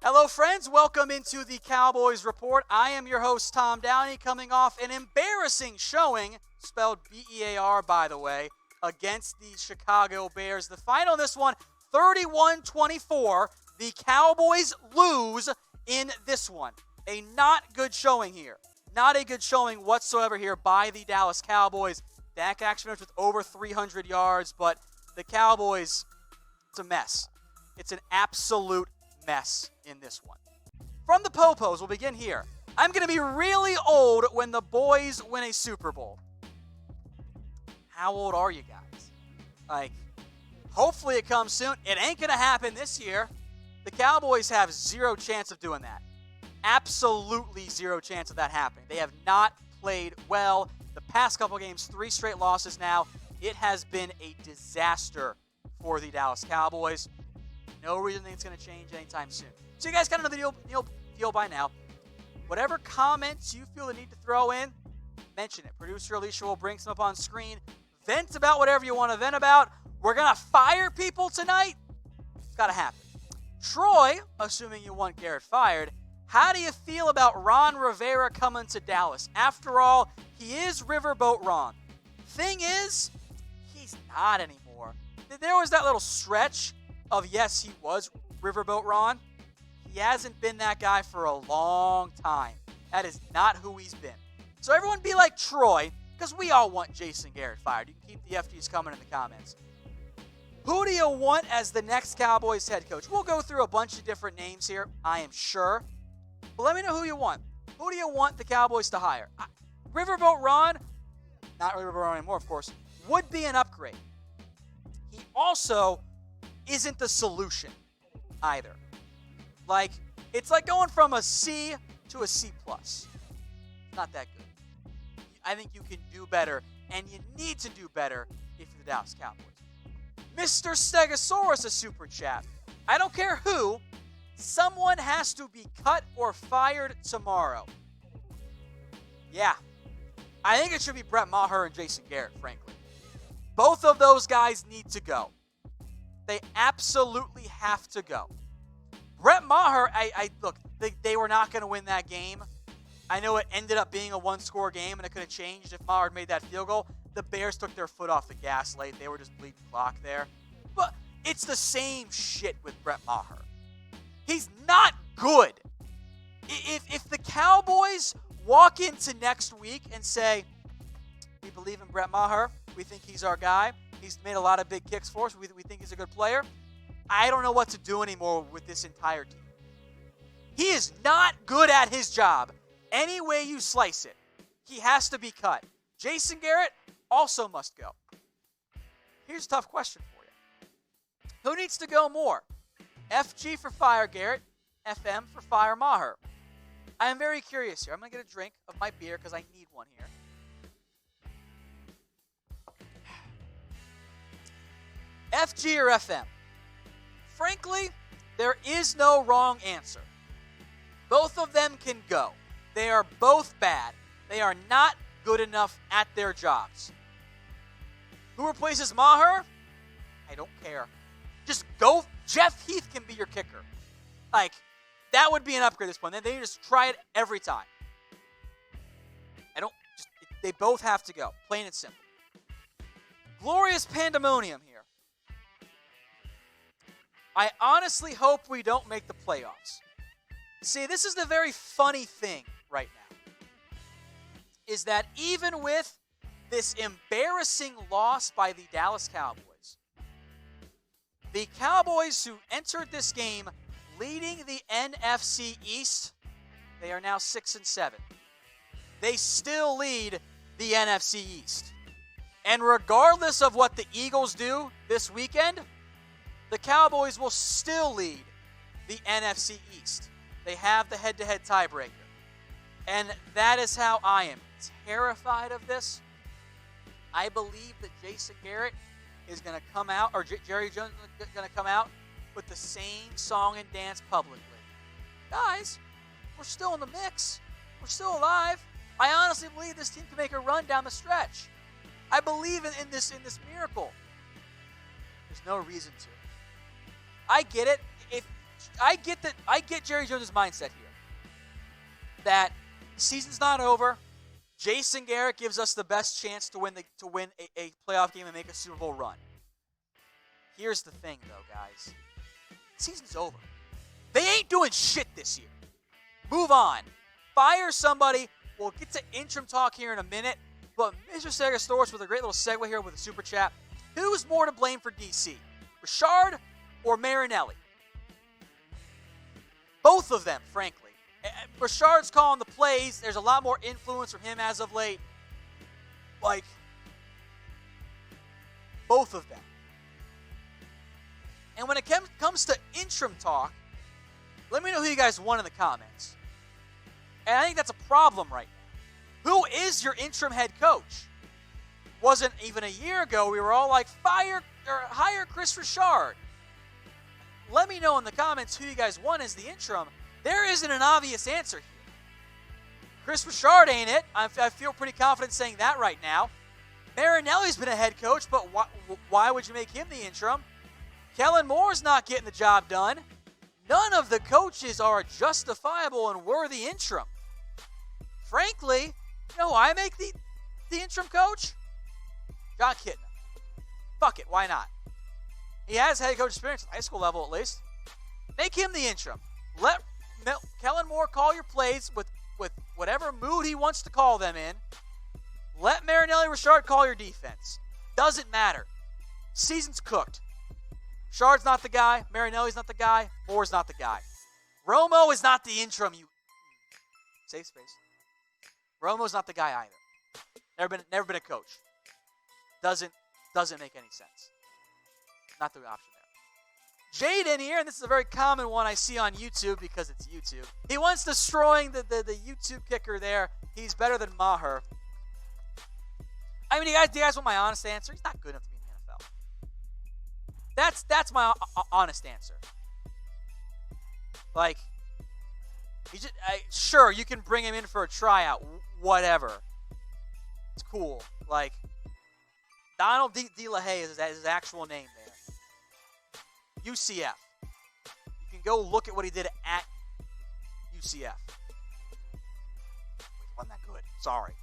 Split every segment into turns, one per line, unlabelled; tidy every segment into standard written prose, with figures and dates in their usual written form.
Hello, friends. Welcome into the Cowboys Report. I am your host, Tom Downey, coming off an embarrassing showing, spelled B-E-A-R, by the way, against the Chicago Bears. The final in this one, 31-24. The Cowboys lose in this one. A not good showing here. Not a good showing whatsoever here by the Dallas Cowboys. Dak actually finished with over 300 yards, but the Cowboys, it's a mess. It's an absolute mess in this one. From the Popos, we'll begin here. I'm going to be really old when the boys win a Super Bowl. How old are you guys? Hopefully it comes soon. It ain't going to happen this year. The Cowboys have zero chance of doing that. Absolutely zero chance of that happening. They have not played well. The past couple games, 3 straight losses now. It has been a disaster for the Dallas Cowboys. No reason to think it's going to change anytime soon. So you guys kind of know the deal by now. Whatever comments you feel the need to throw in, mention it. Producer Alicia will bring some up on screen. Vent about whatever you want to vent about. We're going to fire people tonight. It's got to happen. Troy, assuming you want Garrett fired, how do you feel about Ron Rivera coming to Dallas? After all, he is Riverboat Ron. Thing is, he's not anymore. There was that little stretch of, yes, he was Riverboat Ron. He hasn't been that guy for a long time. That is not who he's been. So everyone be like Troy, because we all want Jason Garrett fired. You can keep the FGs coming in the comments. Who do you want as the next Cowboys head coach? We'll go through a bunch of different names here, I am sure. But let me know who you want. Who do you want the Cowboys to hire? Riverboat Ron, not Riverboat Ron anymore, of course, would be an upgrade. He also isn't the solution either. It's like going from a C to a C+. Not that good. I think you can do better, and you need to do better if you're the Dallas Cowboys. Mr. Stegosaurus, a super chat. I don't care who, someone has to be cut or fired tomorrow. Yeah. I think it should be Brett Maher and Jason Garrett, frankly. Both of those guys need to go. They absolutely have to go. Brett Maher, look, they were not going to win that game. I know it ended up being a one-score game, and it could have changed if Maher had made that field goal. The Bears took their foot off the gas late. They were just bleeding clock there. But it's the same shit with Brett Maher. He's not good. If the Cowboys walk into next week and say, we believe in Brett Maher, we think he's our guy, he's made a lot of big kicks for us, we think he's a good player, I don't know what to do anymore with this entire team. He is not good at his job. Any way you slice it, he has to be cut. Jason Garrett also must go. Here's a tough question for you. Who needs to go more? FG for fire Garrett, FM for fire Maher. I am very curious here. I'm going to get a drink of my beer because I need one here. FG or FM? Frankly, there is no wrong answer. Both of them can go. They are both bad. They are not good enough at their jobs. Who replaces Maher? I don't care. Just go. Jeff Heath can be your kicker. That would be an upgrade at this point. They just try it every time. They both have to go. Plain and simple. Glorious pandemonium here. I honestly hope we don't make the playoffs. See, this is the very funny thing right now. Is that even with this embarrassing loss by the Dallas Cowboys, the Cowboys who entered this game leading the NFC East, they are now 6-7. They still lead the NFC East. And regardless of what the Eagles do this weekend, the Cowboys will still lead the NFC East. They have the head-to-head tiebreaker. And that is how I am terrified of this. I believe that Jason Garrett is going to come out, or Jerry Jones is going to come out with the same song and dance publicly. Guys, we're still in the mix. We're still alive. I honestly believe this team can make a run down the stretch. I believe in this miracle. There's no reason to. I get it. If I get Jerry Jones' mindset here. That the season's not over. Jason Garrett gives us the best chance to win a playoff game and make a Super Bowl run. Here's the thing, though, guys. The season's over. They ain't doing shit this year. Move on. Fire somebody. We'll get to interim talk here in a minute. But Mr. Segastorus with a great little segue here with a super chat. Who's more to blame for DC? Richard or Marinelli? Both of them, frankly. Richard's calling the plays. There's a lot more influence from him as of late. Like, both of them. And when it comes to interim talk, let me know who you guys want in the comments. And I think that's a problem right now. Who is your interim head coach? Wasn't even a year ago we were all like, hire Chris Richard. Let me know in the comments who you guys want as the interim. There isn't an obvious answer here. Chris Richard ain't it. I feel pretty confident saying that right now. Marinelli's been a head coach, but why would you make him the interim? Kellen Moore's not getting the job done. None of the coaches are justifiable and worthy interim. Frankly, you know who I make the interim coach? John Kitna. Fuck it, why not? He has head coach experience at the high school level at least. Make him the interim. Let Kellen Moore call your plays with whatever mood he wants to call them in. Let Marinelli Richard call your defense. Doesn't matter. Season's cooked. Richard's not the guy. Marinelli's not the guy. Moore's not the guy. Romo is not the interim. You safe space. Romo's not the guy either. Never been a coach. Doesn't make any sense. Not the option there. Jaden here, and this is a very common one I see on YouTube because it's YouTube. He wants destroying the YouTube kicker there. He's better than Maher. I mean, do you guys want my honest answer? He's not good enough to be in the NFL. That's my honest answer. Like, sure, you can bring him in for a tryout, whatever. It's cool. Like, Donald De La Haye is his actual name there. UCF. You can go look at what he did at UCF. He wasn't that good.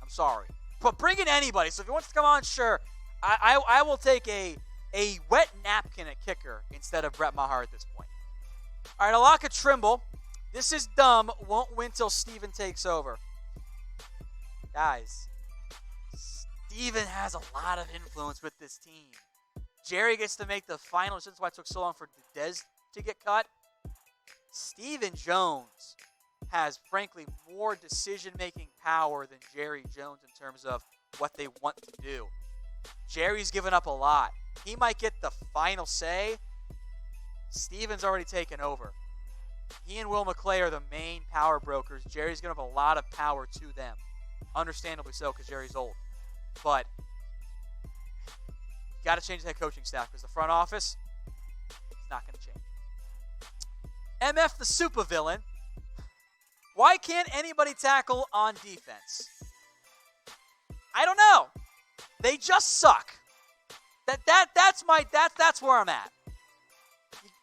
I'm sorry. But bring in anybody. So if he wants to come on, sure. I will take a wet napkin at kicker instead of Brett Maher at this point. All right, Alaka Trimble. This is dumb. Won't win till Steven takes over. Guys, Steven has a lot of influence with this team. Jerry gets to make the final. That's why it took so long for Dez to get cut. Steven Jones has, frankly, more decision-making power than Jerry Jones in terms of what they want to do. Jerry's given up a lot. He might get the final say. Steven's already taken over. He and Will McClay are the main power brokers. Jerry's given up a lot of power to them. Understandably so, because Jerry's old. But you got to change the head coaching staff because the front office is not going to change. MF the supervillain. Why can't anybody tackle on defense? I don't know. They just suck. That's where I'm at.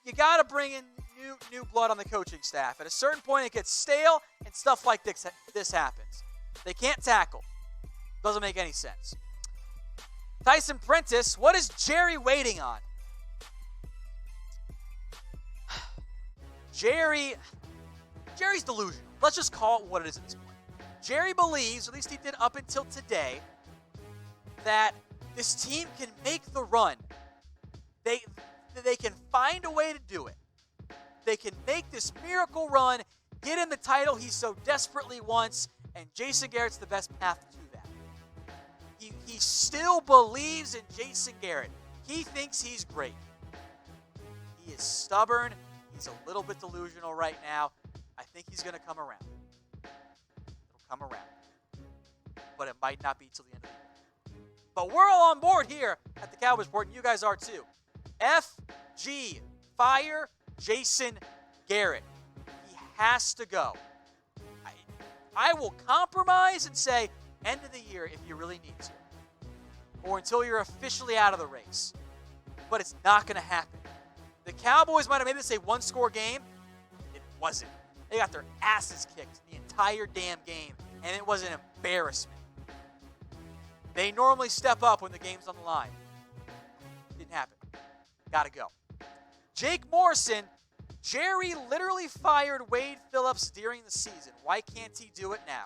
You got to bring in new blood on the coaching staff. At a certain point, it gets stale, and stuff like this happens. They can't tackle. Doesn't make any sense. Tyson Prentice, what is Jerry waiting on? Jerry's delusional. Let's just call it what it is at this point. Jerry believes, at least he did up until today, that this team can make the run. They can find a way to do it. They can make this miracle run, get in the title he so desperately wants, and Jason Garrett's the best path to that. He still believes in Jason Garrett. He thinks he's great. He is stubborn. He's a little bit delusional right now. I think he's going to come around. It'll come around. But it might not be till the end of the year. But we're all on board here at the Cowboys Report, and you guys are too. FG, fire Jason Garrett. He has to go. I will compromise and say end of the year if you really need to. Or until you're officially out of the race. But it's not going to happen. The Cowboys might have made this a one-score game. wasn't. They got their asses kicked the entire damn game, and it was an embarrassment. They normally step up when the game's on the line. Didn't happen. Gotta go. Jake Morrison, Jerry literally fired Wade Phillips during the season. Why can't he do it now?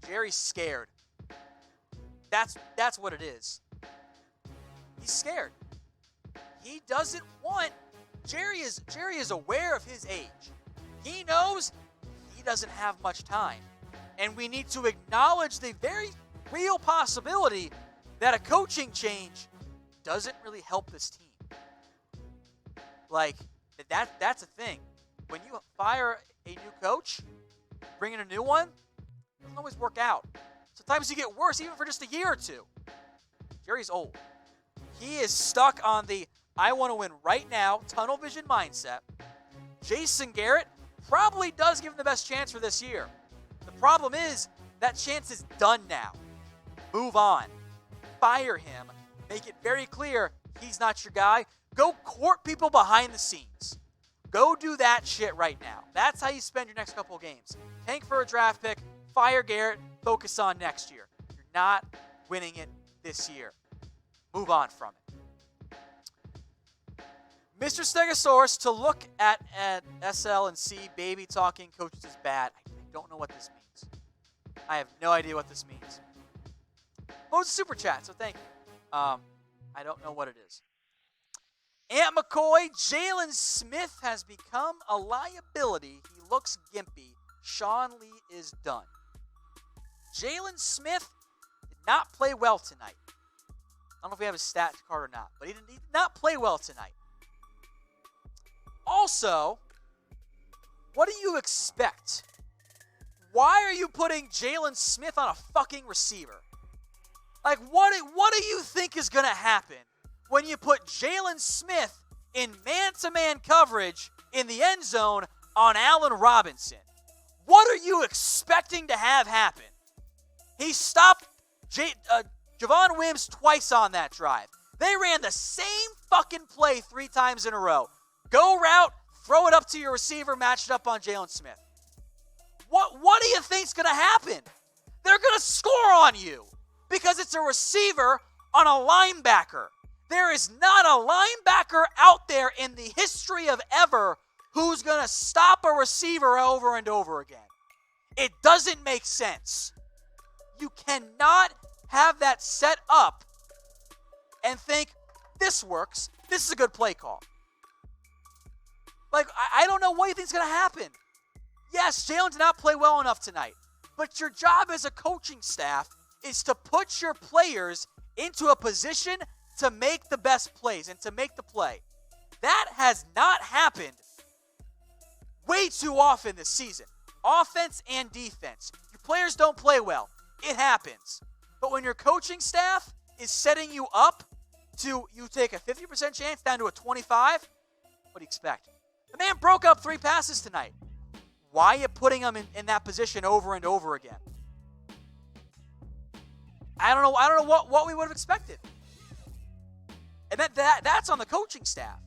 Jerry's scared. That's what it is. He's scared. He doesn't want. Jerry is aware of his age. He knows he doesn't have much time. And we need to acknowledge the very real possibility that a coaching change doesn't really help this team. Like, that's a thing. When you fire a new coach, bring in a new one, it doesn't always work out. Sometimes you get worse even for just a year or two. Jerry's old. He is stuck on the I want to win right now tunnel vision mindset. Jason Garrett probably does give him the best chance for this year. The problem is that chance is done now. Move on. Fire him. Make it very clear he's not your guy. Go court people behind the scenes. Go do that shit right now. That's how you spend your next couple of games. Tank for a draft pick, fire Garrett, focus on next year. You're not winning it this year. Move on from it. Mr. Stegosaurus, to look at SL and see baby talking coaches is bad. I don't know what this means. I have no idea what this means. Oh, it's a super chat, so thank you. I don't know what it is. Ant McCoy, Jaylon Smith has become a liability. He looks gimpy. Sean Lee is done. Jaylon Smith did not play well tonight. I don't know if we have his stat card or not, but he did not play well tonight. Also, what do you expect? Why are you putting Jaylon Smith on a fucking receiver? Like, what do you think is going to happen when you put Jaylon Smith in man-to-man coverage in the end zone on Allen Robinson? What are you expecting to have happen? He stopped Javon Wims twice on that drive. They ran the same fucking play 3 times in a row. Go route, throw it up to your receiver, match it up on Jaylon Smith. What do you think's going to happen? They're going to score on you because it's a receiver on a linebacker. There is not a linebacker out there in the history of ever who's going to stop a receiver over and over again. It doesn't make sense. You cannot have that set up and think, this works. This is a good play call. Like, I don't know what you think is going to happen. Yes, Jaylon did not play well enough tonight. But your job as a coaching staff is to put your players into a position to make the best plays and to make the play. That has not happened way too often this season. Offense and defense. Your players don't play well. It happens. But when your coaching staff is setting you up to you take a 50% chance down to a 25, what do you expect? The man broke up 3 passes tonight. Why are you putting him in that position over and over again? I don't know what we would have expected. And that's on the coaching staff.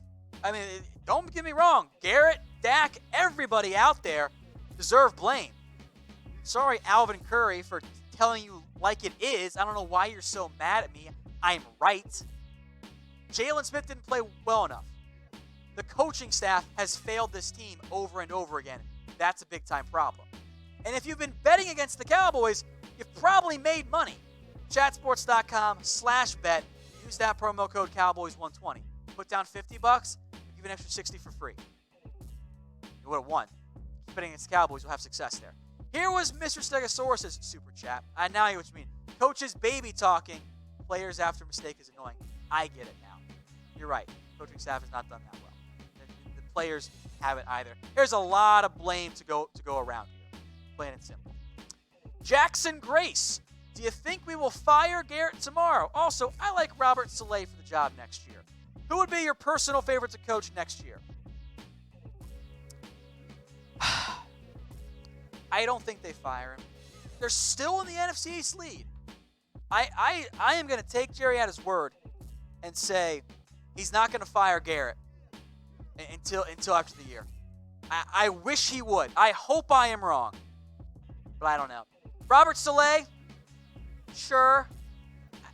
I mean, don't get me wrong. Garrett, Dak, everybody out there deserve blame. Sorry, Alvin Curry, for telling you like it is. I don't know why you're so mad at me. I'm right. Jaylon Smith didn't play well enough. The coaching staff has failed this team over and over again. That's a big-time problem. And if you've been betting against the Cowboys, you've probably made money. Chatsports.com/bet. Use that promo code Cowboys120. Put down $50, give you an extra $60 for free. You would have won. Keep betting against the Cowboys, you'll have success there. Here was Mr. Stegosaurus' super chat. I now know what you mean. Coaches baby talking. Players after mistake is annoying. I get it now. You're right. Coaching staff has not done that well. The players haven't either. There's a lot of blame to go around here. Plain and simple. Jackson Grace. Do you think we will fire Garrett tomorrow? Also, I like Robert Saleh for the job next year. Who would be your personal favorite to coach next year? I don't think they fire him. They're still in the NFC East lead. I am going to take Jerry at his word and say he's not going to fire Garrett until after the year. I wish he would. I hope I am wrong. But I don't know. Robert Saleh, sure.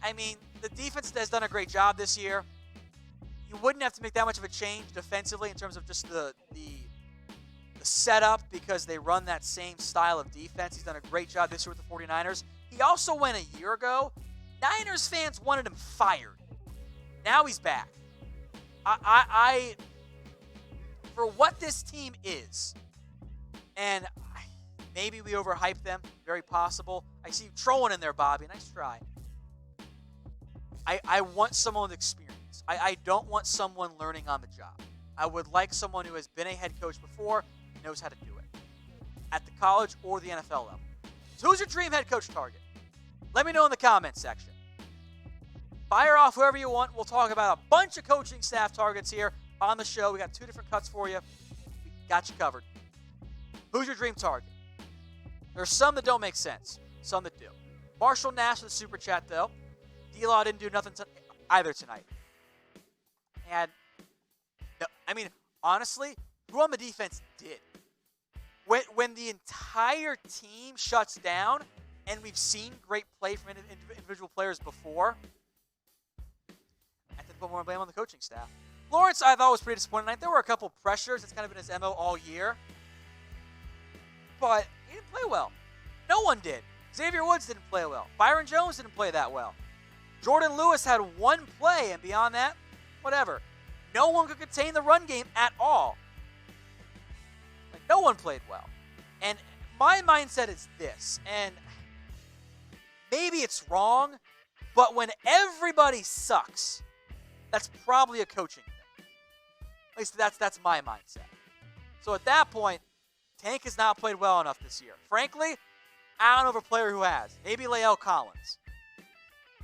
I mean, the defense has done a great job this year. You wouldn't have to make that much of a change defensively in terms of just the setup because they run that same style of defense. He's done a great job this year with the 49ers. He also went a year ago. Niners fans wanted him fired. Now he's back. I for what this team is, and maybe we overhyped them, very possible. I see you trolling in there, Bobby. Nice try. I want someone with experience. I don't want someone learning on the job. I would like someone who has been a head coach before, knows how to do it at the college or the NFL level. So who's your dream head coach target? Let me know in the comments section. Fire off whoever you want. We'll talk about a bunch of coaching staff targets here on the show. We got 2 different cuts for you. We got you covered. Who's your dream target? There's some that don't make sense. Some that do. Marshall Nash with the super chat, though. D-Law didn't do nothing either tonight. And, no, I mean, honestly, who on the defense did? When the entire team shuts down, and we've seen great play from individual players before, I have to put more blame on the coaching staff. Lawrence, I thought, was pretty disappointing tonight. There were a couple pressures. It's kind of been his MO all year. But he didn't play well. No one did. Xavier Woods didn't play well. Byron Jones didn't play that well. Jordan Lewis had 1 play, and beyond that, whatever. No one could contain the run game at all. Like, no one played well. And my mindset is this, and maybe it's wrong, but when everybody sucks, that's probably a coaching thing. At least that's my mindset. So at that point, Tank has not played well enough this year. Frankly, I don't know of a player who has. Maybe Lael Collins.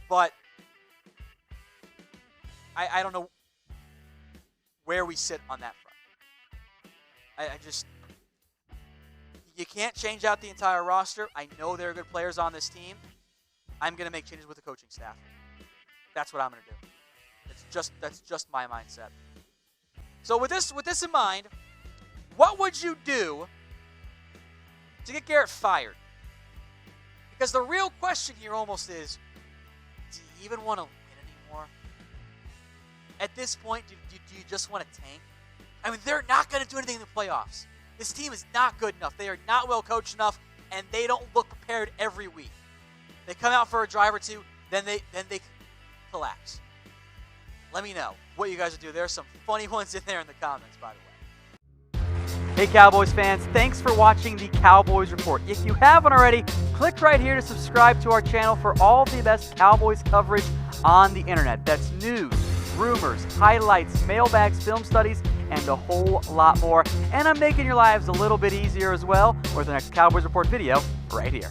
But I don't know where we sit on that front. You can't change out the entire roster. I know there are good players on this team. I'm going to make changes with the coaching staff. That's what I'm going to do. That's just my mindset. So with this in mind, what would you do to get Garrett fired? Because the real question here almost is, do you even want to win anymore? At this point, do you just want to tank? I mean, they're not going to do anything in the playoffs. This team is not good enough. They are not well coached enough, and they don't look prepared every week. They come out for a drive or two, then they collapse. Let me know what you guys would do. There's some funny ones in there in the comments, by the way. Hey, Cowboys fans. Thanks for watching the Cowboys Report. If you haven't already, click right here to subscribe to our channel for all the best Cowboys coverage on the internet. That's news, rumors, highlights, mailbags, film studies, and a whole lot more. And I'm making your lives a little bit easier as well with the next Cowboys Report video right here.